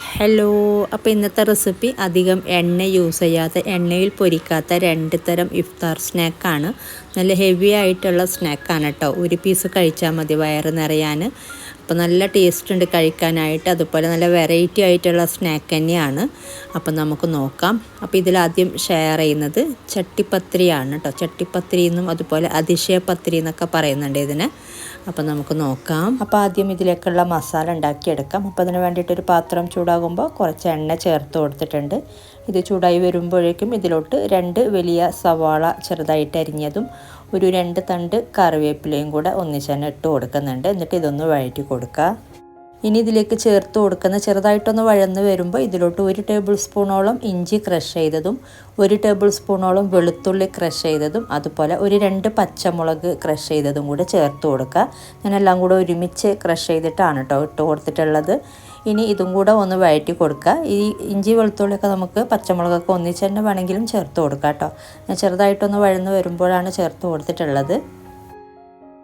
Hello, അപ്പോൾ ഇന്നത്തെ recipe അധികം എണ്ണ യൂസ് ചെയ്യാത്ത എണ്ണയിൽ പൊരിക്കാത്ത 2 തരം ഇഫ്താർ സ്നാക്കാണ്. നല്ല ഹെവി ആയിട്ടുള്ള സ്നാക്കാണ് കേട്ടോ. ഒരു പീസ് കഴിച്ചാൽ മതി വയറ് നിറയാൻ. അപ്പോൾ നല്ല ടേസ്റ്റ് ഉണ്ട് കഴിക്കാനായിട്ട്. അതുപോലെ നല്ല വെറൈറ്റി ആയിട്ടുള്ള സ്നാക്ക് തന്നെയാണ്. അപ്പോൾ നമുക്ക് നോക്കാം. അപ്പോൾ ഇതിലാദ്യം ഷെയർ ചെയ്യുന്നത് ചട്ടിപ്പത്തിരിയാണ് കേട്ടോ. ചട്ടിപ്പത്തിരി എന്നും അതുപോലെ അതിശയപ്പത്തിരി എന്നൊക്കെ പറയുന്നുണ്ട് ഇതിന്. അപ്പോൾ നമുക്ക് നോക്കാം. അപ്പോൾ ആദ്യം ഇതിലേക്കുള്ള മസാല ഉണ്ടാക്കിയെടുക്കാം. അപ്പോൾ അതിന് വേണ്ടിയിട്ടൊരു പാത്രം ചൂടാകുമ്പോൾ കുറച്ച് എണ്ണ ചേർത്ത് കൊടുത്തിട്ടുണ്ട്. ഇത് ചൂടായി വരുമ്പോഴേക്കും ഇതിലോട്ട് 2 വലിയ സവാള ചെറുതായിട്ട് അരിഞ്ഞതും ഒരു 2 തണ്ട് കറിവേപ്പിലയും കൂടെ ഒന്നിച്ച് തന്നെ ഇട്ട് കൊടുക്കുന്നുണ്ട്. എന്നിട്ട് ഇതൊന്ന് വഴറ്റി കൊടുക്കുക. ഇനി ഇതിലേക്ക് ചേർത്ത് കൊടുക്കുന്ന ചെറുതായിട്ടൊന്ന് വഴന്ന് വരുമ്പോൾ ഇതിലോട്ട് 1 ടേബിൾ സ്പൂണോളം ഇഞ്ചി ക്രഷ് ചെയ്തതും 1 ടേബിൾ സ്പൂണോളം വെളുത്തുള്ളി ക്രഷ് ചെയ്തതും അതുപോലെ ഒരു 2 പച്ചമുളക് ക്രഷ് ചെയ്തതും കൂടെ ചേർത്ത് കൊടുക്കുക. ഞാനെല്ലാം കൂടെ ഒരുമിച്ച് ക്രഷ് ചെയ്തിട്ടാണ് കേട്ടോ ഇട്ട് കൊടുത്തിട്ടുള്ളത്. ഇനി ഇതും കൂടെ ഒന്ന് വഴറ്റി കൊടുക്കുക. ഈ ഇഞ്ചി വെളുത്തുള്ളിയൊക്കെ നമുക്ക് പച്ചമുളകൊക്കെ ഒന്നിച്ച് തന്നെ വേണമെങ്കിലും ചേർത്ത് കൊടുക്കാം കേട്ടോ. ഞാൻ ചെറുതായിട്ടൊന്ന് വഴന്ന് വരുമ്പോഴാണ് ചേർത്ത് കൊടുത്തിട്ടുള്ളത്.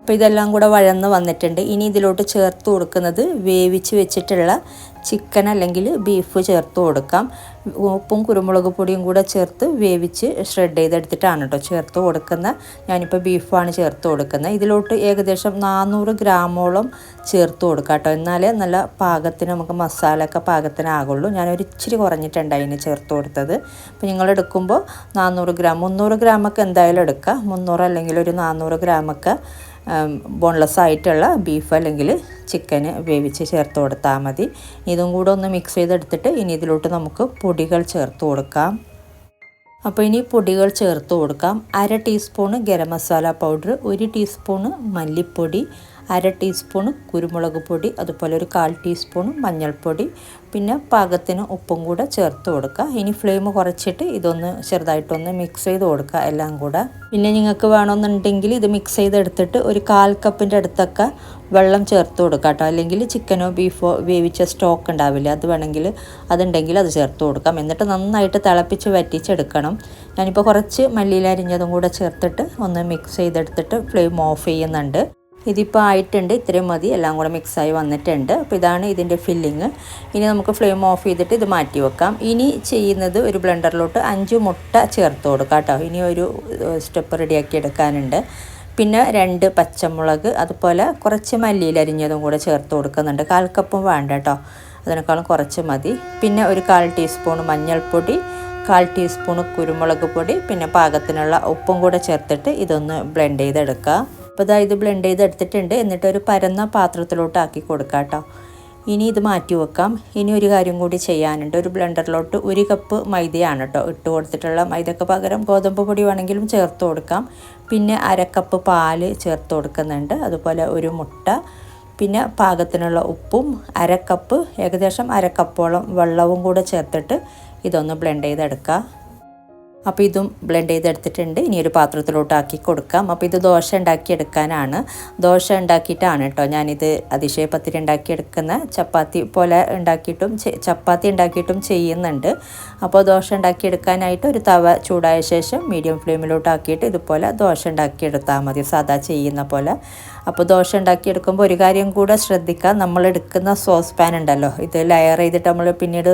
അപ്പോൾ ഇതെല്ലാം കൂടെ വഴന്ന് വന്നിട്ടുണ്ട്. ഇനി ഇതിലോട്ട് ചേർത്ത് കൊടുക്കുന്നത് വേവിച്ച് വെച്ചിട്ടുള്ള ചിക്കൻ അല്ലെങ്കിൽ ബീഫ് ചേർത്ത് കൊടുക്കാം. ഉപ്പും കുരുമുളക് പൊടിയും കൂടെ ചേർത്ത് വേവിച്ച് ഷ്രെഡ് ചെയ്തെടുത്തിട്ടാണ് കേട്ടോ ചേർത്ത് കൊടുക്കുന്നത്. ഞാനിപ്പോൾ ബീഫാണ് ചേർത്ത് കൊടുക്കുന്നത്. ഇതിലോട്ട് ഏകദേശം 400 ഗ്രാമോളം ചേർത്ത് കൊടുക്കാം കേട്ടോ. എന്നാലേ നല്ല പാകത്തിന് നമുക്ക് മസാലയൊക്കെ പാകത്തിനാകുള്ളൂ. ഞാനൊരു ഇച്ചിരി കുറഞ്ഞിട്ടുണ്ട് അതിന് ചേർത്ത് കൊടുത്തത്. അപ്പോൾ നിങ്ങൾ എടുക്കുമ്പോൾ 400 ഗ്രാം 300 ഗ്രാമൊക്കെ എന്തായാലും എടുക്കുക. 300 അല്ലെങ്കിൽ ഒരു 400 ഗ്രാമൊക്കെ ബോൺലെസ് ആയിട്ടുള്ള ബീഫ് അല്ലെങ്കിൽ ചിക്കന് വേവിച്ച് ചേർത്ത് കൊടുത്താൽ മതി. ഇതും കൂടെ ഒന്ന് മിക്സ് ചെയ്തെടുത്തിട്ട് ഇനി ഇതിലോട്ട് നമുക്ക് പൊടികൾ ചേർത്ത് കൊടുക്കാം. അപ്പോൾ ഇനി പൊടികൾ ചേർത്ത് കൊടുക്കാം. 1/2 teaspoon garam masala powder, 1 teaspoon മല്ലിപ്പൊടി, 1/2 ടീസ്പൂണ് കുരുമുളക് പൊടി, അതുപോലെ ഒരു 1/4 ടീസ്പൂണ് മഞ്ഞൾപ്പൊടി, പിന്നെ പാകത്തിന് ഉപ്പും കൂടെ ചേർത്ത് കൊടുക്കുക. ഇനി ഫ്ലെയിം കുറച്ചിട്ട് ഇതൊന്ന് ചെറുതായിട്ടൊന്ന് മിക്സ് ചെയ്ത് കൊടുക്കുക എല്ലാം കൂടെ. പിന്നെ നിങ്ങൾക്ക് വേണമെന്നുണ്ടെങ്കിൽ ഇത് മിക്സ് ചെയ്തെടുത്തിട്ട് ഒരു 1/4 കപ്പിൻ്റെ അടുത്തൊക്കെ വെള്ളം ചേർത്ത് കൊടുക്കുക കേട്ടോ. അല്ലെങ്കിൽ ചിക്കനോ ബീഫോ വേവിച്ച സ്റ്റോക്ക് ഉണ്ടാവില്ല, അത് വേണമെങ്കിൽ അതുണ്ടെങ്കിൽ അത് ചേർത്ത് കൊടുക്കാം. എന്നിട്ട് നന്നായിട്ട് തിളപ്പിച്ച് വറ്റിച്ചെടുക്കണം. ഞാനിപ്പോൾ കുറച്ച് മല്ലിയില അരിഞ്ഞതും കൂടെ ചേർത്തിട്ട് ഒന്ന് മിക്സ് ചെയ്തെടുത്തിട്ട് ഫ്ലെയിം ഓഫ് ചെയ്യുന്നുണ്ട്. ഇതിപ്പോൾ ആയിട്ടുണ്ട്, ഇത്രയും മതി. എല്ലാം കൂടെ മിക്സായി വന്നിട്ടുണ്ട്. അപ്പോൾ ഇതാണ് ഇതിൻ്റെ ഫില്ലിങ്. ഇനി നമുക്ക് ഫ്ലെയിം ഓഫ് ചെയ്തിട്ട് ഇത് മാറ്റി വെക്കാം. ഇനി ചെയ്യുന്നത് ഒരു ബ്ലെൻഡറിലോട്ട് 5 മുട്ട ചേർത്ത് കൊടുക്കാം കേട്ടോ. ഇനി ഒരു സ്റ്റെപ്പ് റെഡിയാക്കി എടുക്കാനുണ്ട്. പിന്നെ 2 പച്ചമുളക്, അതുപോലെ കുറച്ച് മല്ലിയിൽ അരിഞ്ഞതും കൂടെ ചേർത്ത് കൊടുക്കുന്നുണ്ട്. 1/4 കപ്പും വേണ്ട കേട്ടോ, അതിനേക്കാളും കുറച്ച് മതി. പിന്നെ ഒരു 1/4 ടീസ്പൂൺ മഞ്ഞൾപ്പൊടി, 1/4 ടീസ്പൂൺ കുരുമുളക് പൊടി, പിന്നെ പാകത്തിനുള്ള ഉപ്പും കൂടെ ചേർത്തിട്ട് ഇതൊന്ന് ബ്ലെൻഡ് ചെയ്തെടുക്കുക. അപ്പോൾ ഇത് ബ്ലെൻഡ് ചെയ്തെടുത്തിട്ടുണ്ട്. എന്നിട്ട് ഒരു പരന്ന പാത്രത്തിലോട്ട് ആക്കി കൊടുക്കാം കേട്ടോ. ഇനി ഇത് മാറ്റി വെക്കാം. ഇനി ഒരു കാര്യം കൂടി ചെയ്യാനുണ്ട്. ഒരു ബ്ലെൻഡറിലോട്ട് 1 കപ്പ് മൈദയാണ് കേട്ടോ ഇട്ട് കൊടുത്തിട്ടുള്ള. മൈദക്ക് പകരം ഗോതമ്പ് പൊടി വേണമെങ്കിലും ചേർത്ത് കൊടുക്കാം. പിന്നെ 1/2 കപ്പ് പാല് ചേർത്ത് കൊടുക്കുന്നുണ്ട്. അതുപോലെ ഒരു മുട്ട, പിന്നെ പാകത്തിനുള്ള ഉപ്പും 1/2 കപ്പ് ഏകദേശം 1/2 കപ്പോളം വെള്ളവും കൂടെ ചേർത്തിട്ട് ഇതൊന്ന് ബ്ലെൻഡ് ചെയ്തെടുക്കുക. അപ്പോൾ ഇതും ബ്ലെൻഡ് ചെയ്തെടുത്തിട്ടുണ്ട്. ഇനി ഒരു പാത്രത്തിലോട്ട് ആക്കി കൊടുക്കാം. അപ്പോൾ ഇത് ദോശ ഉണ്ടാക്കിയെടുക്കാനാണ്. ദോശ ഉണ്ടാക്കിയിട്ടാണ് കേട്ടോ ഞാനിത് അതിശയപ്പത്തിരി ഉണ്ടാക്കിയെടുക്കുന്ന. ചപ്പാത്തി പോലെ ചപ്പാത്തി ഉണ്ടാക്കിയിട്ടും ചെയ്യുന്നുണ്ട്. അപ്പോൾ ദോശ ഉണ്ടാക്കിയെടുക്കാനായിട്ട് ഒരു തവ ചൂടായ ശേഷം മീഡിയം ഫ്ലെയിമിലോട്ട് ആക്കിയിട്ട് ഇതുപോലെ ദോശ ഉണ്ടാക്കിയെടുത്താൽ മതി, സാധാ ചെയ്യുന്ന പോലെ. അപ്പോൾ ദോശ ഉണ്ടാക്കിയെടുക്കുമ്പോൾ ഒരു കാര്യം കൂടെ ശ്രദ്ധിക്കുക. നമ്മളെടുക്കുന്ന സോസ് പാൻ ഉണ്ടല്ലോ, ഇത് ലെയർ ചെയ്തിട്ട് നമ്മൾ പിന്നീട്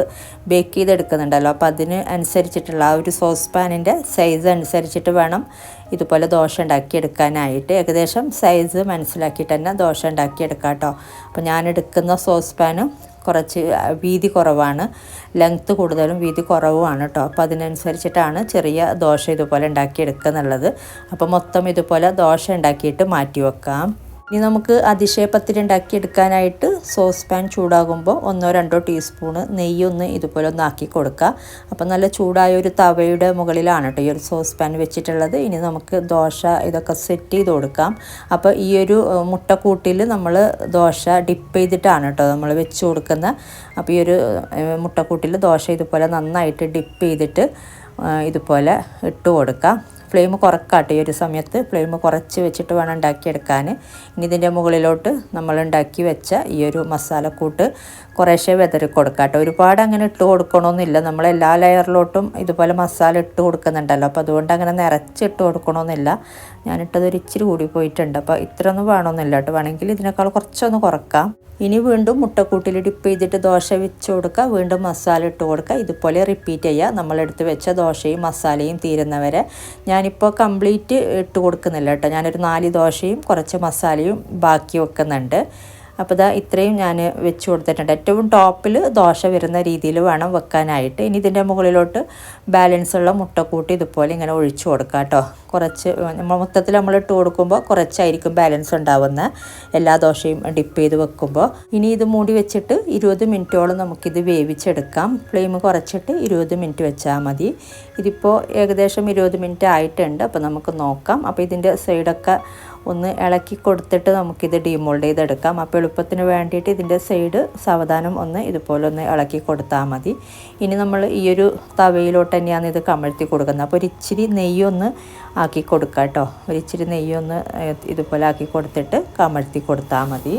ബേക്ക് ചെയ്തെടുക്കുന്നുണ്ടല്ലോ. അപ്പോൾ അതിന് അനുസരിച്ചിട്ടുള്ള ആ ഒരു സോസ് പാനിൻ്റെ സൈസ് അനുസരിച്ചിട്ട് വേണം ഇതുപോലെ ദോശ ഉണ്ടാക്കിയെടുക്കാനായിട്ട്. ഏകദേശം സൈസ് മനസ്സിലാക്കിയിട്ട് തന്നെ ദോശ ഉണ്ടാക്കിയെടുക്കാം കേട്ടോ. അപ്പോൾ ഞാൻ എടുക്കുന്ന സോസ് പാനും കുറച്ച് വീതി കുറവാണ്, ലെങ്ത്ത് കൂടുതലും വീതി കുറവുമാണ് കേട്ടോ. അപ്പോൾ അതിനനുസരിച്ചിട്ടാണ് ചെറിയ ദോശ ഇതുപോലെ ഉണ്ടാക്കിയെടുക്കുന്നുള്ളത്. അപ്പോൾ മൊത്തം ഇതുപോലെ ദോശ ഉണ്ടാക്കിയിട്ട് മാറ്റി വെക്കാം. ഇനി നമുക്ക് അതിശയപ്പത്തിരി ഉണ്ടാക്കിയെടുക്കാനായിട്ട് സോസ് പാൻ ചൂടാകുമ്പോൾ 1-2 ടീസ്പൂണ് നെയ്യൊന്ന് ഇതുപോലെ ഒന്ന് ആക്കി കൊടുക്കുക. അപ്പോൾ നല്ല ചൂടായ ഒരു തവയുടെ മുകളിലാണ് കേട്ടോ ഈ ഒരു സോസ് പാൻ വെച്ചിട്ടുള്ളത്. ഇനി നമുക്ക് ദോശ ഇതൊക്കെ സെറ്റ് ചെയ്ത് കൊടുക്കാം. അപ്പോൾ ഈ ഒരു മുട്ടക്കൂട്ടിൽ നമ്മൾ ദോശ ഡിപ്പ് ചെയ്തിട്ടാണ് കേട്ടോ നമ്മൾ വെച്ച് കൊടുക്കുന്നത്. അപ്പോൾ ഈ ഒരു മുട്ടക്കൂട്ടിൽ ദോശ ഇതുപോലെ നന്നായിട്ട് ഡിപ്പ് ചെയ്തിട്ട് ഇതുപോലെ ഇട്ട് കൊടുക്കാം. ഫ്ലെയിം കുറക്കാട്ടെ ഈ ഒരു സമയത്ത്. ഫ്ലെയിം കുറച്ച് വെച്ചിട്ട് വേണം ഉണ്ടാക്കിയെടുക്കാൻ. ഇനി ഇതിൻ്റെ മുകളിലോട്ട് നമ്മൾ ഉണ്ടാക്കി വെച്ച ഈ ഒരു മസാലക്കൂട്ട് കുറേശ്ശെ വെതറി കൊടുക്കാട്ടെ. ഒരുപാട് അങ്ങനെ ഇട്ട് കൊടുക്കണമെന്നില്ല. നമ്മൾ എല്ലാ ലെയറിലോട്ടും ഇതുപോലെ മസാല ഇട്ട് കൊടുക്കുന്നുണ്ടല്ലോ. അപ്പോൾ അതുകൊണ്ട് അങ്ങനെ നിറച്ചിട്ട് കൊടുക്കണമെന്നില്ല. ഞാനിട്ടതൊരു ഇച്ചിരി കൂടി പോയിട്ടുണ്ട്. അപ്പോൾ ഇത്രയൊന്നും വേണമെന്നില്ല കേട്ടോ. വേണമെങ്കിൽ ഇതിനേക്കാൾ കുറച്ചൊന്ന് കുറക്കാം. ഇനി വീണ്ടും മുട്ടക്കൂട്ടിൽ ഡിപ്പ് ചെയ്തിട്ട് ദോശ വെച്ച് കൊടുക്കുക, വീണ്ടും മസാല ഇട്ട് കൊടുക്കുക. ഇതുപോലെ റിപ്പീറ്റ് ചെയ്യുക. നമ്മളെടുത്ത് വെച്ച ദോശയും മസാലയും തീരുന്നവരെ. ഞാനിപ്പോൾ കംപ്ലീറ്റ് ഇട്ട് കൊടുക്കുന്നില്ല കേട്ടോ. ഞാനൊരു 4 ദോശയും കുറച്ച് മസാലയും ബാക്കി വെക്കുന്നുണ്ട്. അപ്പോൾ ഇതാ ഇത്രയും ഞാൻ വെച്ച് കൊടുത്തിട്ടുണ്ട്. ഏറ്റവും ടോപ്പിൽ ദോശ വരുന്ന രീതിയിൽ വേണം വെക്കാനായിട്ട്. ഇനി ഇതിൻ്റെ മുകളിലോട്ട് ബാലൻസ് ഉള്ള മുട്ടക്കൂട്ടി ഇതുപോലെ ഇങ്ങനെ ഒഴിച്ചു കൊടുക്കുക കേട്ടോ. കുറച്ച് മൊത്തത്തിൽ നമ്മൾ ഇട്ട് കൊടുക്കുമ്പോൾ കുറച്ചായിരിക്കും ബാലൻസ് ഉണ്ടാവുന്ന എല്ലാ ദോശയും ഡിപ്പ് ചെയ്ത് വെക്കുമ്പോൾ. ഇനി ഇത് മൂടി വെച്ചിട്ട് 20 മിനിറ്റോളം നമുക്കിത് വേവിച്ചെടുക്കാം. ഫ്ലെയിം കുറച്ചിട്ട് 20 മിനിറ്റ് വെച്ചാൽ മതി. ഇതിപ്പോൾ ഏകദേശം 20 മിനിറ്റ് ആയിട്ടുണ്ട്. അപ്പോൾ നമുക്ക് നോക്കാം. അപ്പോൾ ഇതിൻ്റെ സൈഡൊക്കെ ഒന്ന് ഇളക്കി കൊടുത്തിട്ട് നമുക്കിത് ഡീമോൾഡ് ചെയ്തെടുക്കാം. അപ്പോൾ എളുപ്പത്തിന് വേണ്ടിയിട്ട് ഇതിൻ്റെ സൈഡ് സാവധാനം ഒന്ന് ഇതുപോലെ ഒന്ന് ഇളക്കി കൊടുത്താൽ മതി. ഇനി നമ്മൾ ഈ ഒരു തവയിലോട്ട് തന്നെയാണ് ഇത് കമഴ്ത്തി കൊടുക്കുന്നത്. അപ്പോൾ ഒരു ഇച്ചിരി നെയ്യൊന്ന് ആക്കി കൊടുക്കുക കേട്ടോ. ഒരു ഇച്ചിരി നെയ്യൊന്ന് ഇതുപോലെ ആക്കി കൊടുത്തിട്ട് കമഴ്ത്തി കൊടുത്താൽ മതി.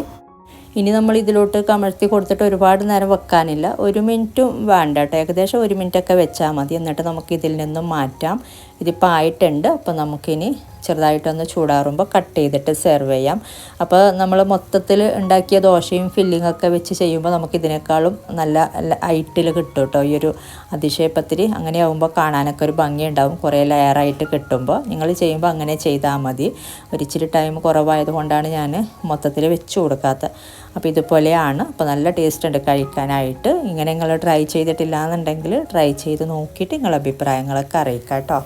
ഇനി നമ്മൾ ഇതിലോട്ട് കമഴ്ത്തി കൊടുത്തിട്ട് ഒരുപാട് നേരം വെക്കാനില്ല. 1 മിനിറ്റും വേണ്ട കേട്ടോ. ഏകദേശം 1 മിനിറ്റൊക്കെ വെച്ചാൽ മതി. എന്നിട്ട് നമുക്ക് ഇതിൽ നിന്നും മാറ്റാം. ഇതിപ്പോൾ ആയിട്ടുണ്ട്. അപ്പോൾ നമുക്കിനി ചെറുതായിട്ടൊന്ന് ചൂടാറുമ്പോൾ കട്ട് ചെയ്തിട്ട് സെർവ് ചെയ്യാം. അപ്പോൾ നമ്മൾ മൊത്തത്തിൽ ഉണ്ടാക്കിയ ദോശയും ഫില്ലിങ്ങൊക്കെ വെച്ച് ചെയ്യുമ്പോൾ നമുക്ക് ഇതിനേക്കാളും നല്ല ഹൈറ്റിൽ കിട്ടും കേട്ടോ. ഈ ഒരു അതിശയപ്പത്തിരി അങ്ങനെ ആകുമ്പോൾ കാണാനൊക്കെ ഒരു ഭംഗിയുണ്ടാവും. കുറേ ലെയറായിട്ട് കിട്ടുമ്പോൾ നിങ്ങൾ ചെയ്യുമ്പോൾ അങ്ങനെ ചെയ്താൽ മതി. ഒരിച്ചിരി ടൈം കുറവായത് കൊണ്ടാണ് ഞാൻ മൊത്തത്തിൽ വെച്ച് കൊടുക്കാത്തത്. അപ്പോൾ ഇതുപോലെയാണ്. അപ്പോൾ നല്ല ടേസ്റ്റ് ഉണ്ട് കഴിക്കാനായിട്ട്. ഇങ്ങനെ നിങ്ങൾ ട്രൈ ചെയ്തിട്ടില്ല എന്നുണ്ടെങ്കിൽ ട്രൈ ചെയ്ത് നോക്കിയിട്ട് നിങ്ങളുടെ അഭിപ്രായങ്ങളൊക്കെ അറിയിക്കാം കേട്ടോ.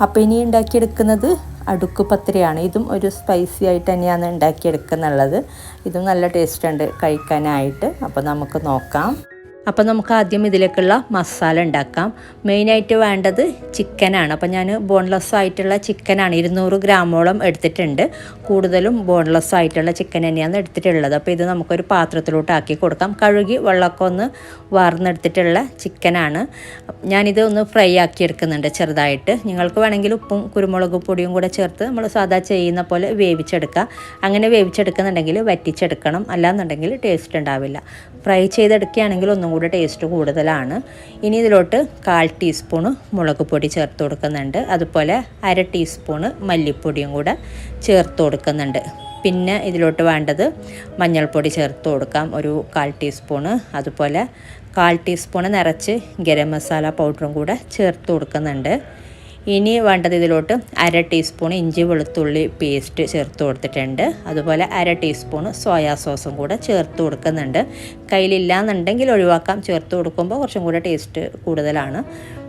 അപ്പോൾ ഇനി ഉണ്ടാക്കിയെടുക്കുന്നത് അടുക്ക് പത്തിരിയാണ്. ഇതും ഒരു സ്പൈസി ആയിട്ട് തന്നെയാണ് ഉണ്ടാക്കിയെടുക്കുന്നുള്ളത്. ഇതും നല്ല ടേസ്റ്റ് ഉണ്ട് കഴിക്കാനായിട്ട്. അപ്പോൾ നമുക്ക് നോക്കാം. അപ്പോൾ നമുക്ക് ആദ്യം ഇതിലേക്കുള്ള മസാല ഉണ്ടാക്കാം. മെയിനായിട്ട് വേണ്ടത് ചിക്കനാണ്. അപ്പോൾ ഞാൻ ബോൺലെസ് ആയിട്ടുള്ള ചിക്കനാണ് 200 ഗ്രാമോളം എടുത്തിട്ടുണ്ട്. കൂടുതലും ബോൺലെസ് ആയിട്ടുള്ള ചിക്കൻ തന്നെയാണ് എടുത്തിട്ടുള്ളത്. അപ്പോൾ ഇത് നമുക്കൊരു പാത്രത്തിലോട്ട് ആക്കി കൊടുക്കാം. കഴുകി വെള്ളമൊക്കെ ഒന്ന് വാർന്നെടുത്തിട്ടുള്ള ചിക്കനാണ്. ഞാനിത് ഒന്ന് ഫ്രൈ ആക്കി എടുക്കുന്നുണ്ട് ചെറുതായിട്ട്. നിങ്ങൾക്ക് വേണമെങ്കിൽ ഉപ്പും കുരുമുളക് പൊടിയും കൂടെ ചേർത്ത് നമ്മൾ സാധാ ചെയ്യുന്ന പോലെ വേവിച്ചെടുക്കുക. അങ്ങനെ വേവിച്ചെടുക്കുന്നുണ്ടെങ്കിൽ വറ്റിച്ചെടുക്കണം. അല്ലാന്നുണ്ടെങ്കിൽ ടേസ്റ്റ് ഉണ്ടാവില്ല. ഫ്രൈ ചെയ്തെടുക്കുകയാണെങ്കിൽ ഒന്നും കൂടെ ടേസ്റ്റ് കൂടുതലാണ്. ഇനി ഇതിലോട്ട് 1/4 ടീസ്പൂണ് മുളക് പൊടി ചേർത്ത് കൊടുക്കുന്നുണ്ട്. അതുപോലെ 1/2 ടീസ്പൂണ് മല്ലിപ്പൊടിയും കൂടെ ചേർത്ത് കൊടുക്കുന്നുണ്ട്. പിന്നെ ഇതിലോട്ട് വേണ്ടത് മഞ്ഞൾപ്പൊടി ചേർത്ത് കൊടുക്കാം, ഒരു 1/4 ടീസ്പൂണ്. അതുപോലെ 1/4 ടീസ്പൂണ് നിറച്ച് ഗരം മസാല പൗഡറും കൂടെ ചേർത്ത് കൊടുക്കുന്നുണ്ട്. ഇനി വേണ്ടത് ഇതിലോട്ട് 1/2 ടീസ്പൂൺ ഇഞ്ചി വെളുത്തുള്ളി പേസ്റ്റ് ചേർത്ത് കൊടുത്തിട്ടുണ്ട്. അതുപോലെ 1/2 ടീസ്പൂൺ സോയാ സോസും കൂടെ ചേർത്ത് കൊടുക്കുന്നുണ്ട്. കയ്യിലില്ലാന്നുണ്ടെങ്കിൽ ഒഴിവാക്കാം. ചേർത്ത് കൊടുക്കുമ്പോൾ കുറച്ചും കൂടെ ടേസ്റ്റ് കൂടുതലാണ്.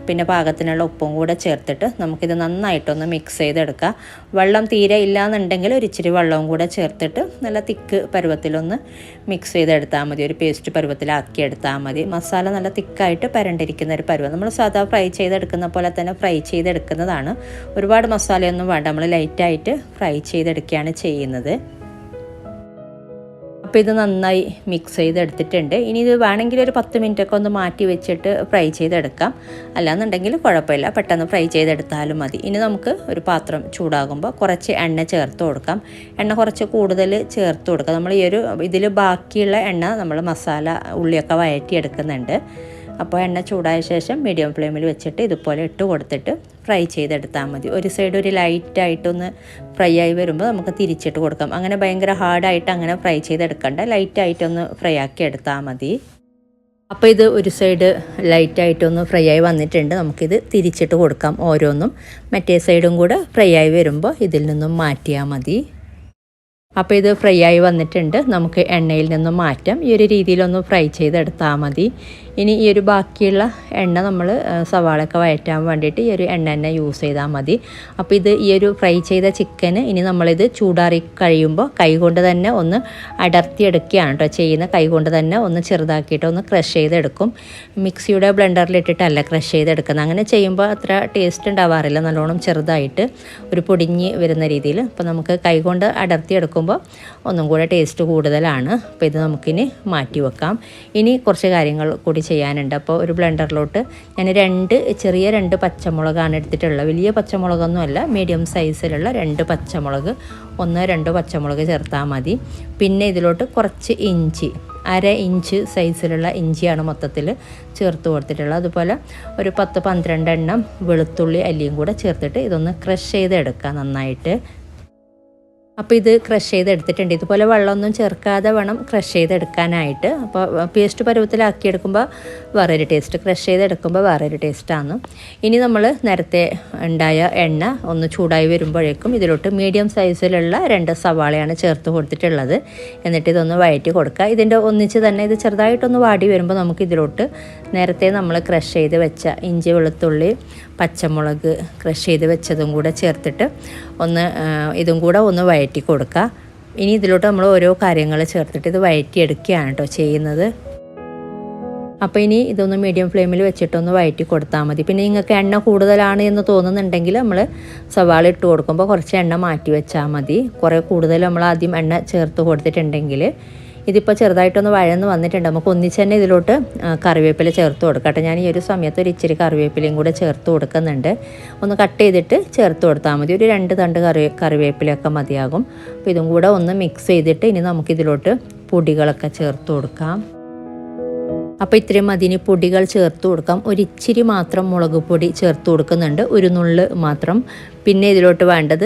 പിന്നെ പാകത്തിനുള്ള ഉപ്പും കൂടെ ചേർത്തിട്ട് നമുക്കിത് നന്നായിട്ടൊന്ന് മിക്സ് ചെയ്തെടുക്കാം. വെള്ളം തീരെ ഇല്ലയെന്നുണ്ടെങ്കിൽ ഒരു ഇച്ചിരി വെള്ളവും കൂടെ ചേർത്തിട്ട് നല്ല തിക്ക് പരുവത്തിലൊന്ന് മിക്സ് ചെയ്തെടുത്താൽ മതി. ഒരു പേസ്റ്റ് പരുവത്തിലാക്കി എടുത്താൽ മതി. മസാല നല്ല തിക്കായിട്ട് പരണ്ടിരിക്കുന്ന ഒരു പരുവം. നമ്മൾ സാധാ ഫ്രൈ ചെയ്തെടുക്കുന്ന പോലെ തന്നെ ഫ്രൈ ചെയ്തെടുക്കുന്നതാണ്. ഒരുപാട് മസാലയൊന്നും വേണ്ട. നമ്മൾ ലൈറ്റായിട്ട് ഫ്രൈ ചെയ്തെടുക്കുകയാണ് ചെയ്യുന്നത്. അപ്പോൾ ഇത് നന്നായി മിക്സ് ചെയ്തെടുത്തിട്ടുണ്ട്. ഇനി ഇത് വേണമെങ്കിൽ ഒരു 10 മിനിറ്റൊക്കെ ഒന്ന് മാറ്റി വെച്ചിട്ട് ഫ്രൈ ചെയ്തെടുക്കാം. അല്ലാന്നുണ്ടെങ്കിൽ കുഴപ്പമില്ല, പെട്ടെന്ന് ഫ്രൈ ചെയ്തെടുത്താലും മതി. ഇനി നമുക്ക് ഒരു പാത്രം ചൂടാകുമ്പോൾ കുറച്ച് എണ്ണ ചേർത്ത് കൊടുക്കാം. എണ്ണ കുറച്ച് കൂടുതൽ ചേർത്ത് കൊടുക്കാം. നമ്മൾ ഈ ഒരു ഇതിൽ ബാക്കിയുള്ള എണ്ണ നമ്മൾ മസാല ഉള്ളിയൊക്കെ വഴറ്റിയെടുക്കുന്നുണ്ട്. അപ്പോൾ എണ്ണ ചൂടായ ശേഷം മീഡിയം ഫ്ലെയിമിൽ വെച്ചിട്ട് ഇതുപോലെ ഇട്ട് കൊടുത്തിട്ട് ഫ്രൈ ചെയ്തെടുത്താൽ മതി. ഒരു സൈഡ് ഒരു ലൈറ്റായിട്ടൊന്ന് ഫ്രൈ ആയി വരുമ്പോൾ നമുക്ക് തിരിച്ചിട്ട് കൊടുക്കാം. അങ്ങനെ ഭയങ്കര ഹാർഡായിട്ട് അങ്ങനെ ഫ്രൈ ചെയ്തെടുക്കണ്ട, ലൈറ്റായിട്ടൊന്ന് ഫ്രൈ ആക്കി എടുത്താൽ മതി. അപ്പോൾ ഇത് ഒരു സൈഡ് ലൈറ്റായിട്ടൊന്ന് ഫ്രൈ ആയി വന്നിട്ടുണ്ട്. നമുക്കിത് തിരിച്ചിട്ട് കൊടുക്കാം ഓരോന്നും. മറ്റേ സൈഡും കൂടെ ഫ്രൈ ആയി വരുമ്പോൾ ഇതിൽ നിന്നും മാറ്റിയാൽ മതി. അപ്പോൾ ഇത് ഫ്രൈ ആയി വന്നിട്ടുണ്ട്. നമുക്ക് എണ്ണയിൽ നിന്നും മാറ്റാം. ഈ ഒരു രീതിയിലൊന്ന് ഫ്രൈ ചെയ്തെടുത്താൽ മതി. ഇനി ഈ ഒരു ബാക്കിയുള്ള എണ്ണ നമ്മൾ സവാളയൊക്കെ വഴറ്റാൻ വേണ്ടിയിട്ട് ഈ ഒരു എണ്ണ തന്നെ യൂസ് ചെയ്താൽ മതി. അപ്പോൾ ഇത് ഈ ഒരു ഫ്രൈ ചെയ്ത ചിക്കന് ഇനി നമ്മളിത് ചൂടാറി കഴിയുമ്പോൾ കൈകൊണ്ട് തന്നെ ഒന്ന് അടർത്തിയെടുക്കുകയാണ് കേട്ടോ ചെയ്യുന്നത്. കൈകൊണ്ട് തന്നെ ഒന്ന് ചെറുതാക്കിയിട്ട് ഒന്ന് ക്രഷ് ചെയ്തെടുക്കും. മിക്സിയുടെ ബ്ലെൻഡറിലിട്ടിട്ടല്ല ക്രഷ് ചെയ്തെടുക്കുന്നത്. അങ്ങനെ ചെയ്യുമ്പോൾ അത്ര ടേസ്റ്റ് ഉണ്ടാവാറില്ല. നല്ലോണം ചെറുതായിട്ട് ഒരു പൊടിഞ്ഞ് വരുന്ന രീതിയിൽ. അപ്പോൾ നമുക്ക് കൈകൊണ്ട് അടർത്തിയെടുക്കുമ്പോൾ ഒന്നും കൂടെ ടേസ്റ്റ് കൂടുതലാണ്. അപ്പോൾ ഇത് നമുക്കിനി മാറ്റി വെക്കാം. ഇനി കുറച്ച് കാര്യങ്ങൾ കൂടി ചെയ്യാനുണ്ട്. അപ്പോൾ ഒരു ബ്ലെൻഡറിലോട്ട് ഞാൻ ചെറിയ 2 പച്ചമുളകാണ് എടുത്തിട്ടുള്ളത്. വലിയ പച്ചമുളകൊന്നും അല്ല, മീഡിയം സൈസിലുള്ള 2 പച്ചമുളക്, 1-2 പച്ചമുളക് ചേർത്താൽ മതി. പിന്നെ ഇതിലോട്ട് കുറച്ച് ഇഞ്ചി, 1/2 ഇഞ്ച് സൈസിലുള്ള ഇഞ്ചിയാണ് മൊത്തത്തിൽ ചേർത്ത് കൊടുത്തിട്ടുള്ളത്. അതുപോലെ ഒരു 10-12 എണ്ണം വെളുത്തുള്ളി അല്ലിയും കൂടെ ചേർത്തിട്ട് ഇതൊന്ന് ക്രഷ് ചെയ്തെടുക്കുക നന്നായിട്ട്. അപ്പോൾ ഇത് ക്രഷ് ചെയ്തെടുത്തിട്ടുണ്ട്. ഇതുപോലെ വെള്ളമൊന്നും ചേർക്കാതെ വേണം ക്രഷ് ചെയ്തെടുക്കാനായിട്ട്. അപ്പോൾ പേസ്റ്റ് പരുവത്തിലാക്കിയെടുക്കുമ്പോൾ വേറൊരു ടേസ്റ്റ്, ക്രഷ് ചെയ്തെടുക്കുമ്പോൾ വേറൊരു ടേസ്റ്റാണ്. ഇനി നമ്മൾ നേരത്തെ ഉണ്ടായ എണ്ണ ഒന്ന് ചൂടായി വരുമ്പോഴേക്കും ഇതിലോട്ട് മീഡിയം സൈസിലുള്ള 2 സവാളയാണ് ചേർത്ത് കൊടുത്തിട്ടുള്ളത്. എന്നിട്ട് ഇതൊന്ന് വഴറ്റി കൊടുക്കുക. ഇതിൻ്റെ ഒന്നിച്ച് തന്നെ ഇത് ചെറുതായിട്ടൊന്ന് വാടി വരുമ്പോൾ നമുക്ക് ഇതിലോട്ട് നേരത്തെ നമ്മൾ ക്രഷ് ചെയ്ത് വെച്ച ഇഞ്ചി, വെളുത്തുള്ളി, പച്ചമുളക് ക്രഷ് ചെയ്ത് വെച്ചതും കൂടെ ചേർത്തിട്ട് ഇതും കൂടെ ഒന്ന് വഴറ്റി കൊടുക്കുക. ഇനി ഇതിലോട്ട് നമ്മൾ ഓരോ കാര്യങ്ങൾ ചേർത്തിട്ട് ഇത് വഴറ്റിയെടുക്കുകയാണ് കേട്ടോ ചെയ്യുന്നത്. അപ്പോൾ ഇനി ഇതൊന്ന് മീഡിയം ഫ്ലെയിമിൽ വെച്ചിട്ടൊന്ന് വഴറ്റി കൊടുത്താൽ മതി. പിന്നെ നിങ്ങൾക്ക് എണ്ണ കൂടുതലാണ് എന്ന് തോന്നുന്നുണ്ടെങ്കിൽ നമ്മൾ സവാള ഇട്ട് കൊടുക്കുമ്പോൾ കുറച്ച് എണ്ണ മാറ്റി വെച്ചാൽ മതി. കുറേ കൂടുതൽ നമ്മൾ ആദ്യം എണ്ണ ചേർത്ത് കൊടുത്തിട്ടുണ്ടെങ്കിൽ ഇതിപ്പോൾ ചെറുതായിട്ടൊന്ന് വഴന്ന് വന്നിട്ടുണ്ട്. നമുക്ക് ഒന്നിച്ച് തന്നെ ഇതിലോട്ട് കറിവേപ്പില ചേർത്ത് കൊടുക്കട്ടെ. ഞാൻ ഈ ഒരു സമയത്ത് ഒരു ഇച്ചിരി കറിവേപ്പിലയും കൂടെ ചേർത്ത് കൊടുക്കുന്നുണ്ട്. ഒന്ന് കട്ട് ചെയ്തിട്ട് ചേർത്ത് കൊടുത്താൽ മതി. ഒരു 2 തണ്ട് കറിവേപ്പിലയൊക്കെ മതിയാകും. അപ്പോൾ ഇതും കൂടെ ഒന്ന് മിക്സ് ചെയ്തിട്ട് ഇനി നമുക്കിതിലോട്ട് പൊടികളൊക്കെ ചേർത്ത് കൊടുക്കാം. അപ്പോൾ ഇത്രയും മതിനി പൊടികൾ ചേർത്ത് കൊടുക്കാം. ഒരിച്ചിരി മാത്രം മുളക് പൊടി ചേർത്ത് കൊടുക്കുന്നുണ്ട്, ഒരു നുള്ള് മാത്രം. പിന്നെ ഇതിലോട്ട് വേണ്ടത്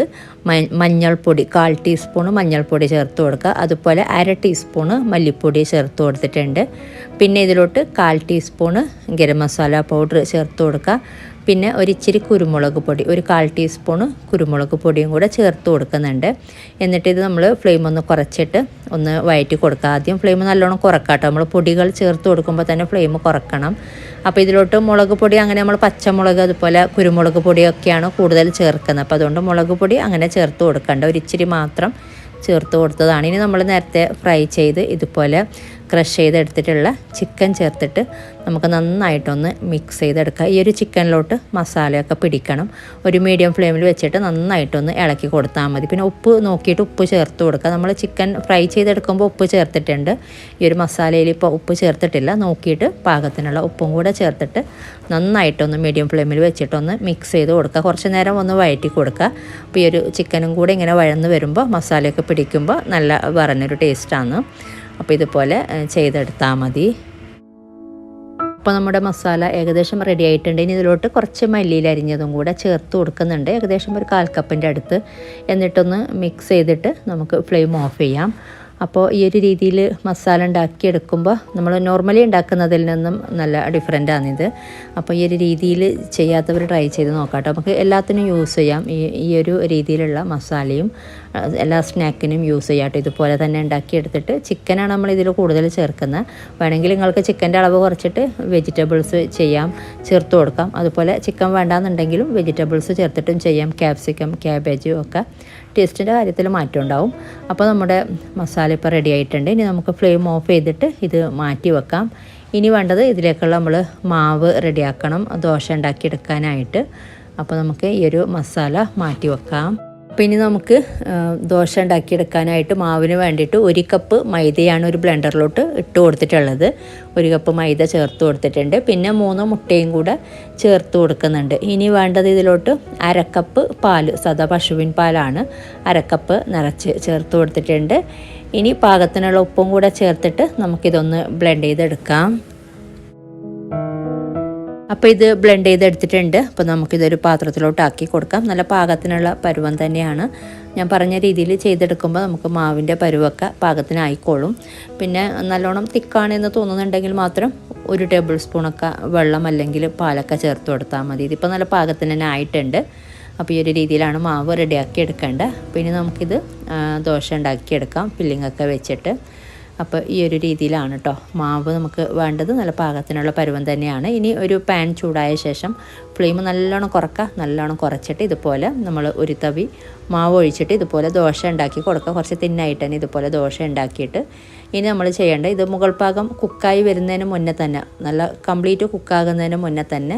മഞ്ഞൾപ്പൊടി, 1/4 ടീസ്പൂണ് മഞ്ഞൾപ്പൊടി ചേർത്ത് കൊടുക്കുക. അതുപോലെ 1/2 ടീസ്പൂണ് മല്ലിപ്പൊടി ചേർത്ത് കൊടുത്തിട്ടുണ്ട്. പിന്നെ ഇതിലോട്ട് 1/4 ടീസ്പൂണ് ഗരം മസാല പൗഡർ ചേർത്ത് കൊടുക്കുക. പിന്നെ ഒരിച്ചിരി കുരുമുളക് പൊടി, ഒരു 1/4 ടീസ്പൂണ് കുരുമുളക് പൊടിയും കൂടെ ചേർത്ത് കൊടുക്കുന്നുണ്ട്. എന്നിട്ട് ഇത് നമ്മൾ ഫ്ലെയിം ഒന്ന് കുറച്ചിട്ട് ഒന്ന് വഴറ്റി കൊടുക്കുക. ആദ്യം ഫ്ലെയിം നല്ലോണം കുറക്കാട്ടോ. നമ്മൾ പൊടികൾ ചേർത്ത് കൊടുക്കുമ്പോൾ തന്നെ ഫ്ലെയിം കുറക്കണം. അപ്പോൾ ഇതിലോട്ട് മുളക് പൊടി അങ്ങനെ നമ്മൾ പച്ചമുളക് അതുപോലെ കുരുമുളക് പൊടിയൊക്കെയാണ് കൂടുതൽ ചേർക്കുന്നത്. അപ്പോൾ അതുകൊണ്ട് മുളക് പൊടി അങ്ങനെ ചേർത്ത് കൊടുക്കണ്ട, ഒരിച്ചിരി മാത്രം ചേർത്ത് കൊടുത്തതാണ്. ഇനി നമ്മൾ നേരത്തെ ഫ്രൈ ചെയ്ത് ഇതുപോലെ ക്രഷ് ചെയ്തെടുത്തിട്ടുള്ള ചിക്കൻ ചേർത്തിട്ട് നമുക്ക് നന്നായിട്ടൊന്ന് മിക്സ് ചെയ്തെടുക്കുക. ഈ ഒരു ചിക്കനിലോട്ട് മസാലയൊക്കെ പിടിക്കണം. ഒരു മീഡിയം ഫ്ലെയിമിൽ വെച്ചിട്ട് നന്നായിട്ടൊന്ന് ഇളക്കി കൊടുത്താൽ മതി. പിന്നെ ഉപ്പ് നോക്കിയിട്ട് ഉപ്പ് ചേർത്ത് കൊടുക്കുക. നമ്മൾ ചിക്കൻ ഫ്രൈ ചെയ്തെടുക്കുമ്പോൾ ഉപ്പ് ചേർത്തിട്ടുണ്ട്. ഈ ഒരു മസാലയിൽ ഇപ്പോൾ ഉപ്പ് ചേർത്തിട്ടില്ല. നോക്കിയിട്ട് പാകത്തിനുള്ള ഉപ്പും കൂടെ ചേർത്തിട്ട് നന്നായിട്ടൊന്ന് മീഡിയം ഫ്ലെയിമിൽ വെച്ചിട്ടൊന്ന് മിക്സ് ചെയ്ത് കൊടുക്കുക. കുറച്ച് നേരം ഒന്ന് വഴറ്റി കൊടുക്കുക. അപ്പോൾ ഈ ഒരു ചിക്കനും കൂടെ ഇങ്ങനെ വഴന്ന് വരുമ്പോൾ മസാലയൊക്കെ പിടിക്കുമ്പോൾ നല്ല പറഞ്ഞൊരു ടേസ്റ്റാണ്. അപ്പോൾ ഇതുപോലെ ചെയ്തെടുത്താൽ മതി. അപ്പോൾ നമ്മുടെ മസാല ഏകദേശം റെഡി ആയിട്ടുണ്ട്. ഇനി ഇതിലോട്ട് കുറച്ച് മല്ലിയില അരിഞ്ഞതും കൂടെ ചേർത്ത് കൊടുക്കുന്നുണ്ട്, ഏകദേശം ഒരു 1/4 കപ്പിൻ്റെ അടുത്ത്. എന്നിട്ടൊന്ന് മിക്സ് ചെയ്തിട്ട് നമുക്ക് ഫ്ലെയിം ഓഫ് ചെയ്യാം. അപ്പോൾ ഈ ഒരു രീതിയിൽ മസാല ഉണ്ടാക്കിയെടുക്കുമ്പോൾ നമ്മൾ നോർമലി ഉണ്ടാക്കുന്നതിൽ നിന്നും നല്ല ഡിഫറെൻ്റാണിത്. അപ്പോൾ ഈ ഒരു രീതിയിൽ ചെയ്യാത്തവർ ട്രൈ ചെയ്ത് നോക്കാം. നമുക്ക് എല്ലാത്തിനും യൂസ് ചെയ്യാം. ഈ ഒരു രീതിയിലുള്ള മസാലയും എല്ലാ സ്നാക്കിനും യൂസ് ചെയ്യാം കേട്ടോ. ഇതുപോലെ തന്നെ ഉണ്ടാക്കിയെടുത്തിട്ട് ചിക്കനാണ് നമ്മൾ ഇതിൽ കൂടുതൽ ചേർക്കുന്നത്. വേണമെങ്കിൽ നിങ്ങൾക്ക് ചിക്കൻ്റെ അളവ് കുറച്ചിട്ട് വെജിറ്റബിൾസ് ചേർത്ത് കൊടുക്കാം. അതുപോലെ ചിക്കൻ വേണ്ടാന്നുണ്ടെങ്കിലും വെജിറ്റബിൾസ് ചേർത്തിട്ടും ചെയ്യാം. ക്യാപ്സിക്കം, ക്യാബേജും ഒക്കെ ടേസ്റ്റിൻ്റെ കാര്യത്തിൽ മാറ്റം ഉണ്ടാവും. അപ്പോൾ നമ്മുടെ മസാല ഇപ്പോൾ റെഡി ആയിട്ടുണ്ട്. ഇനി നമുക്ക് ഫ്ലെയിം ഓഫ് ചെയ്തിട്ട് ഇത് മാറ്റി വെക്കാം. ഇനി വേണ്ടത് ഇതിലേക്കുള്ള നമ്മൾ മാവ് റെഡിയാക്കണം, ദോശ ഉണ്ടാക്കിയെടുക്കാനായിട്ട്. അപ്പോൾ നമുക്ക് ഈ ഒരു മസാല മാറ്റി വെക്കാം. അപ്പോൾ ഇനി നമുക്ക് ദോശ ഉണ്ടാക്കിയെടുക്കാനായിട്ട് മാവിന് വേണ്ടിയിട്ട് 1 കപ്പ് മൈദയാണ് ഒരു ബ്ലെൻഡറിലോട്ട് ഇട്ട് കൊടുത്തിട്ടുള്ളത്. 1 കപ്പ് മൈദ ചേർത്ത് കൊടുത്തിട്ടുണ്ട്. പിന്നെ 3 മുട്ടയും കൂടെ ചേർത്ത് കൊടുക്കുന്നുണ്ട്. ഇനി വേണ്ടത് ഇതിലോട്ട് 1/2 കപ്പ് പാൽ, സാധാ പശുവിൻ പാലാണ്, 1/2 കപ്പ് നിറച്ച് ചേർത്ത് കൊടുത്തിട്ടുണ്ട്. ഇനി പാകത്തിനുള്ള ഉപ്പും കൂടെ ചേർത്തിട്ട് നമുക്കിതൊന്ന് ബ്ലെൻഡ് ചെയ്തെടുക്കാം. അപ്പോൾ ഇത് ബ്ലെൻഡ് ചെയ്തെടുത്തിട്ടുണ്ട്. അപ്പോൾ നമുക്കിതൊരു പാത്രത്തിലോട്ട് ആക്കി കൊടുക്കാം. നല്ല പാകത്തിനുള്ള പരുവം തന്നെയാണ്. ഞാൻ പറഞ്ഞ രീതിയിൽ ചെയ്തെടുക്കുമ്പോൾ നമുക്ക് മാവിൻ്റെ പരുവൊക്കെ പാകത്തിനായിക്കോളും. പിന്നെ നല്ലോണം തിക്കാണെന്ന് തോന്നുന്നുണ്ടെങ്കിൽ മാത്രം 1 ടേബിൾ സ്പൂണൊക്കെ വെള്ളം അല്ലെങ്കിൽ പാലൊക്കെ ചേർത്ത് കൊടുത്താൽ മതി. ഇതിപ്പോൾ നല്ല പാകത്തിന് തന്നെ ആയിട്ടുണ്ട്. അപ്പോൾ ഈ ഒരു രീതിയിലാണ് മാവ് റെഡിയാക്കി എടുക്കേണ്ടത്. പിന്നെ നമുക്കിത് ദോശ ഉണ്ടാക്കിയെടുക്കാം ഫില്ലിങ്ങൊക്കെ വെച്ചിട്ട്. അപ്പോൾ ഈ ഒരു രീതിയിലാണ് കേട്ടോ മാവ് നമുക്ക് വേണ്ടത്. നല്ല പാകത്തിനുള്ള പരുവം തന്നെയാണ്. ഇനി ഒരു പാൻ ചൂടായ ശേഷം ഫ്ലെയിം നല്ലോണം നല്ലോണം കുറച്ചിട്ട് ഇതുപോലെ നമ്മൾ ഒരു തവി മാവ് ഒഴിച്ചിട്ട് ഇതുപോലെ ദോശ ഉണ്ടാക്കി കൊടുക്കുക. കുറച്ച് തിന്നായിട്ട് തന്നെ ഇതുപോലെ ദോശ ഉണ്ടാക്കിയിട്ട് ഇനി നമ്മൾ ചെയ്യേണ്ടത്, ഇത് മുകൾ ഭാഗം കുക്കായി വരുന്നതിന് മുന്നേ തന്നെ, നല്ല കംപ്ലീറ്റ് കുക്കാകുന്നതിന് മുന്നേ തന്നെ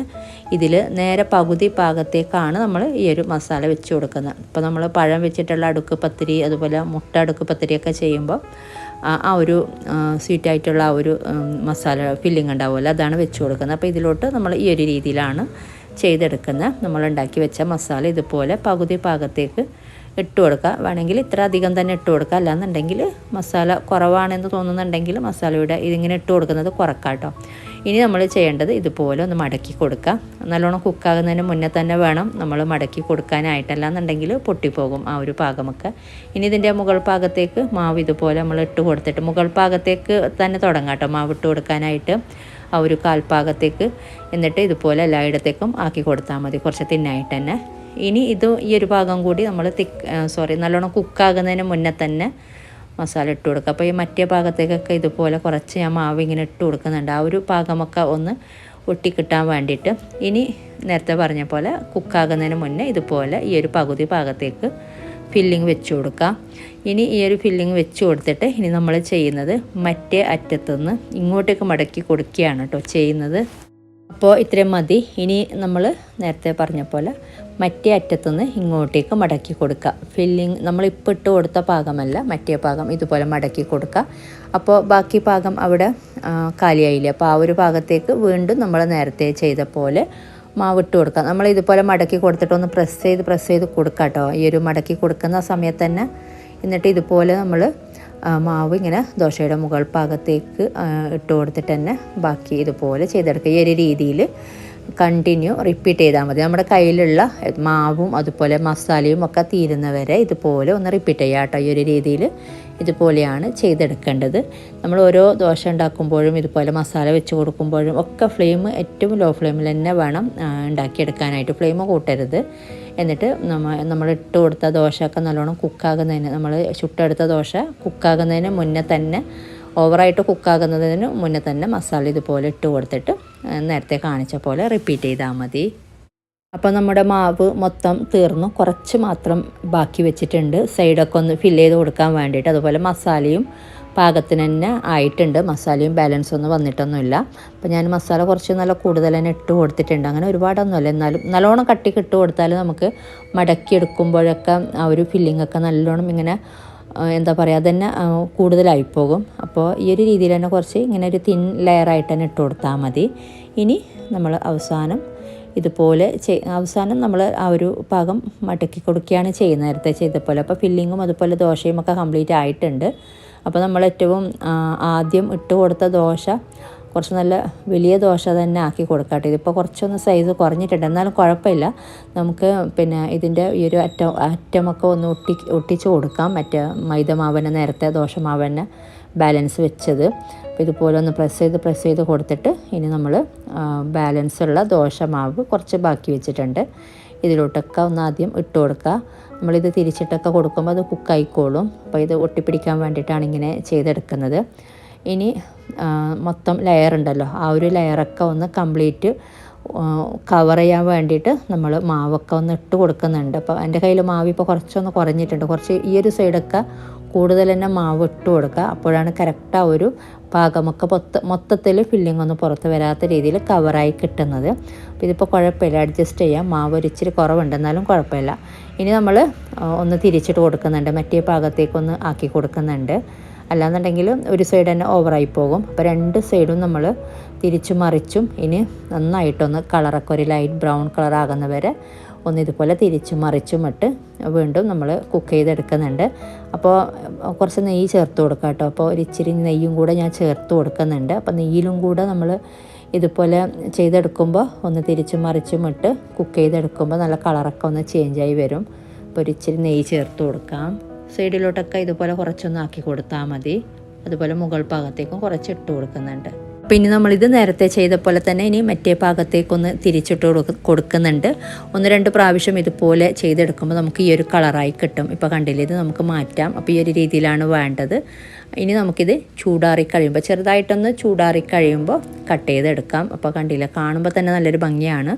ഇതിൽ നേരെ പകുതി പാകത്തേക്കാണ് നമ്മൾ ഈ ഒരു മസാല വെച്ച് കൊടുക്കുന്നത്. ഇപ്പോൾ നമ്മൾ പഴം വെച്ചിട്ടുള്ള അടുക്ക് പത്തിരി, അതുപോലെ മുട്ട അടുക്ക് പത്തിരിയൊക്കെ ചെയ്യുമ്പോൾ ആ ഒരു സ്വീറ്റായിട്ടുള്ള ആ ഒരു മസാല ഫില്ലിങ് ഉണ്ടാവുമല്ലോ, അതാണ് വെച്ച് കൊടുക്കുന്നത്. അപ്പോൾ ഇതിലോട്ട് നമ്മൾ ഈ ഒരു രീതിയിലാണ് ചെയ്തെടുക്കുന്നത്. നമ്മൾ ഉണ്ടാക്കി വെച്ച മസാല ഇതുപോലെ പകുതി പാകത്തേക്ക് ഇട്ട് കൊടുക്കുക. വേണമെങ്കിൽ ഇത്ര അധികം തന്നെ ഇട്ട് കൊടുക്കുക. അല്ലാന്നുണ്ടെങ്കിൽ മസാല കുറവാണെന്ന് തോന്നുന്നുണ്ടെങ്കിൽ മസാലയുടെ ഇതിങ്ങനെ ഇട്ട് കൊടുക്കുന്നത് കുറക്കാം കേട്ടോ. ഇനി നമ്മൾ ചെയ്യേണ്ടത് ഇതുപോലെ ഒന്ന് മടക്കി കൊടുക്കുക. നല്ലോണം കുക്കാകുന്നതിന് മുന്നേ തന്നെ വേണം നമ്മൾ മടക്കി കൊടുക്കാനായിട്ടല്ലാന്നുണ്ടെങ്കിൽ പൊട്ടിപ്പോകും ആ ഒരു പാകമൊക്കെ. ഇനി ഇതിൻ്റെ മുകൾ ഭാഗത്തേക്ക് മാവ് ഇതുപോലെ നമ്മൾ ഇട്ട് കൊടുത്തിട്ട് മുകൾ ഭാഗത്തേക്ക് തന്നെ തുടങ്ങാം കേട്ടോ മാവ് ഇട്ട് കൊടുക്കാനായിട്ട്, ആ ഒരു കാൽഭാഗത്തേക്ക്. എന്നിട്ട് ഇതുപോലെ എല്ലായിടത്തേക്കും ആക്കി കൊടുത്താൽ മതി, കുറച്ച് തിന്നായിട്ട് തന്നെ. ഇനി ഈ ഒരു ഭാഗം കൂടി നമ്മൾ നല്ലോണം കുക്കാകുന്നതിന് മുന്നേ തന്നെ മസാല ഇട്ട് കൊടുക്കുക. അപ്പോൾ ഈ മറ്റേ ഭാഗത്തേക്കൊക്കെ ഇതുപോലെ കുറച്ച് ഞാൻ മാവ് ഇങ്ങനെ ഇട്ട് കൊടുക്കുന്നുണ്ട്, ആ ഒരു ഭാഗമൊക്കെ ഒന്ന് ഒട്ടിക്കിട്ടാൻ വേണ്ടിയിട്ട്. ഇനി നേരത്തെ പറഞ്ഞ പോലെ കുക്കാകുന്നതിന് മുന്നേ ഇതുപോലെ ഈ ഒരു പകുതി ഭാഗത്തേക്ക് ഫില്ലിങ് വെച്ച് കൊടുക്കുക. ഇനി ഈ ഒരു ഫില്ലിങ് വെച്ച് കൊടുത്തിട്ട് ഇനി നമ്മൾ ചെയ്യുന്നത് മറ്റേ അറ്റത്തുനിന്ന് ഇങ്ങോട്ടേക്ക് മടക്കി കൊടുക്കുകയാണ് കേട്ടോ ചെയ്യുന്നത്. അപ്പോൾ ഇത്രയും മതി. ഇനി നമ്മൾ നേരത്തെ പറഞ്ഞ പോലെ മറ്റേ അറ്റത്തുനിന്ന് ഇങ്ങോട്ടേക്ക് മടക്കി കൊടുക്കുക. ഫില്ലിങ് നമ്മളിപ്പോൾ ഇട്ട് കൊടുത്ത ഭാഗമല്ല, മറ്റേ ഭാഗം ഇതുപോലെ മടക്കി കൊടുക്കുക. അപ്പോൾ ബാക്കി ഭാഗം അവിടെ കാലിയായില്ലേ, അപ്പോൾ ആ ഒരു ഭാഗത്തേക്ക് വീണ്ടും നമ്മൾ നേരത്തെ ചെയ്ത പോലെ മാവിട്ട് കൊടുക്കുക. നമ്മൾ ഇതുപോലെ മടക്കി കൊടുത്തിട്ടൊന്ന് പ്രസ് ചെയ്ത് കൊടുക്കുക കേട്ടോ ഈ ഒരു മടക്കി കൊടുക്കുന്ന സമയത്ത് തന്നെ. എന്നിട്ട് ഇതുപോലെ നമ്മൾ മാവ് ഇങ്ങനെ ദോശയുടെ മുകൾ ഭാഗത്തേക്ക് ഇട്ട് കൊടുത്തിട്ട് തന്നെ ബാക്കി ഇതുപോലെ ചെയ്തെടുക്കുക. ഈ ഒരു രീതിയിൽ കണ്ടിന്യൂ റിപ്പീറ്റ് ചെയ്താൽ മതി. നമ്മുടെ കയ്യിലുള്ള മാവും അതുപോലെ മസാലയും ഒക്കെ തീരുന്നവരെ ഇതുപോലെ ഒന്ന് റിപ്പീറ്റ് ചെയ്യുക കേട്ടോ. ഈ ഒരു രീതിയിൽ ഇതുപോലെയാണ് ചെയ്തെടുക്കേണ്ടത്. നമ്മൾ ഓരോ ദോശ ഉണ്ടാക്കുമ്പോഴും ഇതുപോലെ മസാല വെച്ച് കൊടുക്കുമ്പോഴും ഒക്കെ ഫ്ലെയിം ഏറ്റവും ലോ ഫ്ലെയിമിൽ തന്നെ വേണം ഉണ്ടാക്കിയെടുക്കാനായിട്ട്, ഫ്ലെയിം കൂട്ടരുത്. എന്നിട്ട് നമ്മൾ ഇട്ട് കൊടുത്ത ദോശയൊക്കെ നല്ലോണം കുക്കാകുന്നതിന്, നമ്മൾ ചുട്ടെടുത്ത ദോശ കുക്കാകുന്നതിന് മുന്നേ തന്നെ, ഓവറായിട്ട് കുക്കാകുന്നതിന് മുന്നേ തന്നെ മസാല ഇതുപോലെ ഇട്ട് കൊടുത്തിട്ട് നേരത്തെ കാണിച്ച പോലെ റിപ്പീറ്റ് ചെയ്താൽ മതി. അപ്പോൾ നമ്മുടെ മാവ് മൊത്തം തീർന്നു, കുറച്ച് മാത്രം ബാക്കി വെച്ചിട്ടുണ്ട് സൈഡൊക്കെ ഒന്ന് ഫില്ല് ചെയ്ത് കൊടുക്കാൻ വേണ്ടിയിട്ട്. അതുപോലെ മസാലയും പാകത്തിന് തന്നെ ആയിട്ടുണ്ട്, മസാലയും ബാലൻസ് ഒന്നും വന്നിട്ടൊന്നുമില്ല. അപ്പോൾ ഞാൻ മസാല കുറച്ച് നല്ല കൂടുതൽ തന്നെ ഇട്ട് കൊടുത്തിട്ടുണ്ട്, അങ്ങനെ ഒരുപാടൊന്നുമല്ല. എന്നാലും നല്ലോണം കട്ടിക്ക് ഇട്ട് കൊടുത്താൽ നമുക്ക് മടക്കി എടുക്കുമ്പോഴൊക്കെ ആ ഒരു ഫില്ലിങ്ങൊക്കെ നല്ലോണം ഇങ്ങനെ എന്താ പറയുക അതന്നെ കൂടുതലായിപ്പോകും. അപ്പോൾ ഈ ഒരു രീതിയിൽ തന്നെ കുറച്ച് ഇങ്ങനെ ഒരു തിൻ ലെയറായിട്ട് തന്നെ ഇട്ട് കൊടുത്താൽ മതി. ഇനി നമ്മൾ അവസാനം ഇതുപോലെ അവസാനം നമ്മൾ ആ ഒരു പാകം മടക്കി കൊടുക്കുകയാണ് ചെയ്യുന്നത് നേരത്തെ ചെയ്ത പോലെ. അപ്പോൾ ഫില്ലിങ്ങും അതുപോലെ ദോശയും ഒക്കെ കംപ്ലീറ്റ് ആയിട്ടുണ്ട്. അപ്പോൾ നമ്മൾ ഏറ്റവും ആദ്യം ഇട്ട് കൊടുത്ത ദോശ കുറച്ച് നല്ല വലിയ ദോശ തന്നെ ആക്കി കൊടുക്കട്ടെ. ഇതിപ്പോൾ കുറച്ചൊന്ന് സൈസ് കുറഞ്ഞിട്ടുണ്ട്, എന്നാലും കുഴപ്പമില്ല. നമുക്ക് പിന്നെ ഇതിൻ്റെ ഈ ഒരു അറ്റമൊക്കെ ഒന്ന് ഒട്ടിച്ച് കൊടുക്കാം. മറ്റേ മൈദമാവനെ നേരത്തെ ദോശമാവനെ ബാലൻസ് വെച്ചത്. അപ്പോൾ ഇതുപോലെ ഒന്ന് പ്രസ് ചെയ്ത് കൊടുത്തിട്ട് ഇനി നമ്മൾ ബാലൻസ് ഉള്ള ദോശമാവ് കുറച്ച് ബാക്കി വെച്ചിട്ടുണ്ട്, ഇതിലോട്ടൊക്കെ ഒന്ന് ആദ്യം ഇട്ട് കൊടുക്കുക. നമ്മളിത് തിരിച്ചിട്ടൊക്കെ കൊടുക്കുമ്പോൾ അത് കുക്കായിക്കോളും. അപ്പോൾ ഇത് ഒട്ടിപ്പിടിക്കാൻ വേണ്ടിയിട്ടാണ് ഇങ്ങനെ ചെയ്തെടുക്കുന്നത്. ഇനി മൊത്തം ലെയർ ഉണ്ടല്ലോ, ആ ഒരു ലെയറൊക്കെ ഒന്ന് കംപ്ലീറ്റ് കവർ ചെയ്യാൻ വേണ്ടിയിട്ട് നമ്മൾ മാവൊക്കെ ഒന്ന് ഇട്ട് കൊടുക്കുന്നുണ്ട്. അപ്പോൾ എൻ്റെ കയ്യിൽ മാവ് ഇപ്പോൾ കുറച്ചൊന്ന് കുറഞ്ഞിട്ടുണ്ട്, കുറച്ച് ഈ ഒരു സൈഡൊക്കെ കൂടുതൽ തന്നെ മാവ് ഇട്ട് കൊടുക്കുക. അപ്പോഴാണ് കറക്റ്റ് ആ ഒരു പാകമൊക്കെ മൊത്തത്തിൽ ഫില്ലിംഗ് ഒന്നും പുറത്ത് വരാത്ത രീതിയിൽ കവറായി കിട്ടുന്നത്. അപ്പോൾ ഇതിപ്പോൾ കുഴപ്പമില്ല, അഡ്ജസ്റ്റ് ചെയ്യാം. മാവ് ഒരു ഇച്ചിരി കുറവുണ്ട്, എന്നാലും കുഴപ്പമില്ല. ഇനി നമ്മൾ ഒന്ന് തിരിച്ചിട്ട് കൊടുക്കുന്നുണ്ട്, മറ്റേ ഭാഗത്തേക്കൊന്ന് ആക്കി കൊടുക്കുന്നുണ്ട്. അല്ലാന്നുണ്ടെങ്കിൽ ഒരു സൈഡ് തന്നെ ഓവറായി പോകും. അപ്പോൾ രണ്ട് സൈഡും നമ്മൾ തിരിച്ചും മറിച്ചും ഇനി നന്നായിട്ടൊന്ന് കളറൊക്കെ ഒരു ലൈറ്റ് ബ്രൗൺ കളർ ആകുന്നവരെ ഒന്ന് ഇതുപോലെ തിരിച്ചും മറിച്ചും ഇട്ട് വീണ്ടും നമ്മൾ കുക്ക് ചെയ്തെടുക്കുന്നുണ്ട്. അപ്പോൾ കുറച്ച് നെയ്യ് ചേർത്ത് കൊടുക്കാം കേട്ടോ. അപ്പോൾ ഒരു ഇച്ചിരി നെയ്യും കൂടെ ഞാൻ ചേർത്ത് കൊടുക്കുന്നുണ്ട്. അപ്പോൾ നെയ്യിലും കൂടെ നമ്മൾ ഇതുപോലെ ചെയ്തെടുക്കുമ്പോൾ ഒന്ന് തിരിച്ചും മറിച്ചും ഇട്ട് കുക്ക് ചെയ്തെടുക്കുമ്പോൾ നല്ല കളറൊക്കെ ഒന്ന് ചേഞ്ചായി വരും. അപ്പോൾ ഒരു ഇച്ചിരി നെയ്യ് ചേർത്ത് കൊടുക്കാം. സൈഡിലോട്ടൊക്കെ ഇതുപോലെ കുറച്ചൊന്ന് ആക്കി കൊടുത്താൽ മതി. അതുപോലെ മുകൾ ഭാഗത്തേക്കും കുറച്ച് ഇട്ട് കൊടുക്കുന്നുണ്ട്. പിന്നെ നമ്മളിത് നേരത്തെ ചെയ്ത പോലെ തന്നെ ഇനി മറ്റേ ഭാഗത്തേക്കൊന്ന് തിരിച്ചിട്ട് കൊടുക്കുന്നുണ്ട്. 1-2 പ്രാവശ്യം ഇതുപോലെ ചെയ്തെടുക്കുമ്പോൾ നമുക്ക് ഈ ഒരു കളറായി കിട്ടും. ഇപ്പോൾ കണ്ടില്ലേ, ഇത് നമുക്ക് മാറ്റാം. അപ്പോൾ ഈ ഒരു രീതിയിലാണ് വേണ്ടത്. ഇനി നമുക്കിത് ചൂടാറി കഴിയുമ്പോൾ ചെറുതായിട്ടൊന്ന് ചൂടാറി കഴിയുമ്പോൾ കട്ട് ചെയ്തെടുക്കാം. അപ്പോൾ കണ്ടില്ല, കാണുമ്പോൾ തന്നെ നല്ലൊരു ഭംഗിയാണ്.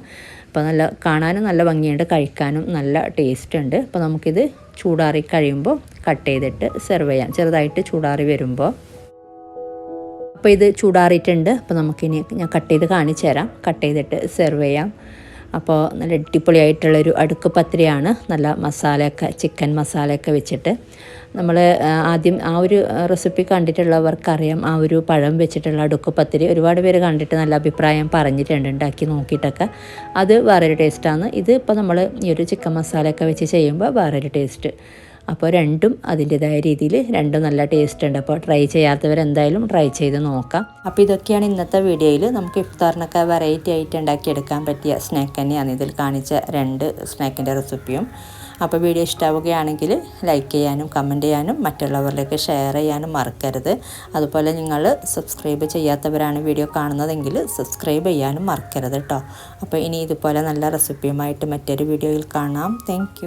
അപ്പോൾ കാണാനും നല്ല ഭംഗിയുണ്ട്, കഴിക്കാനും നല്ല ടേസ്റ്റ് ഉണ്ട്. അപ്പോൾ നമുക്കിത് ചൂടാറി കഴിയുമ്പോൾ കട്ട് ചെയ്തിട്ട് സെർവ് ചെയ്യാം, ചെറുതായിട്ട് ചൂടാറി വരുമ്പോൾ. അപ്പോൾ ഇത് ചൂടാറിയിട്ടുണ്ട്. അപ്പോൾ നമുക്കിനി ഞാൻ കട്ട് ചെയ്ത് കാണിച്ചു തരാം, കട്ട് ചെയ്തിട്ട് സെർവ് ചെയ്യാം. അപ്പോൾ നല്ല അടിപൊളിയായിട്ടുള്ളൊരു അടുക്ക് പത്തിരിയാണ്. നല്ല മസാലയൊക്കെ ചിക്കൻ മസാലയൊക്കെ വെച്ചിട്ട് നമ്മൾ ആദ്യം ആ ഒരു റെസിപ്പി കണ്ടിട്ടുള്ളവർക്കറിയാം. ആ ഒരു പഴം വെച്ചിട്ടുള്ള അടുക്ക് പത്തിരി ഒരുപാട് പേര് കണ്ടിട്ട് നല്ല അഭിപ്രായം പറഞ്ഞിട്ടുണ്ട്, ഉണ്ടാക്കി നോക്കിയിട്ടൊക്കെ. അത് വേറൊരു ടേസ്റ്റാണ്. ഇത് ഇപ്പോൾ നമ്മൾ ഈ ഒരു ചിക്കൻ മസാലയൊക്കെ വെച്ച് ചെയ്യുമ്പോൾ വേറൊരു ടേസ്റ്റ്. അപ്പോൾ രണ്ടും അതിൻ്റെതായ രീതിയിൽ രണ്ടും നല്ല ടേസ്റ്റ് ഉണ്ട്. അപ്പോൾ ട്രൈ ചെയ്യാത്തവരെന്തായാലും ട്രൈ ചെയ്ത് നോക്കാം. അപ്പോൾ ഇതൊക്കെയാണ് ഇന്നത്തെ വീഡിയോയിൽ നമുക്ക് ഇഫ്താറിനൊക്കെ വെറൈറ്റി ആയിട്ട് ഉണ്ടാക്കിയെടുക്കാൻ പറ്റിയ സ്നാക്ക് തന്നെയാണ് ഇതിൽ കാണിച്ച 2 സ്നാക്കിൻ്റെ റെസിപ്പിയും. അപ്പോൾ വീഡിയോ ഇഷ്ടമാവുകയാണെങ്കിൽ ലൈക്ക് ചെയ്യാനും കമൻറ്റ് ചെയ്യാനും മറ്റുള്ളവരിലേക്ക് ഷെയർ ചെയ്യാനും മറക്കരുത്. അതുപോലെ നിങ്ങൾ സബ്സ്ക്രൈബ് ചെയ്യാത്തവരാണ് വീഡിയോ കാണുന്നതെങ്കിൽ സബ്സ്ക്രൈബ് ചെയ്യാനും മറക്കരുത് കേട്ടോ. അപ്പോൾ ഇനി ഇതുപോലെ നല്ല റെസിപ്പിയുമായിട്ട് മറ്റൊരു വീഡിയോയിൽ കാണാം. താങ്ക്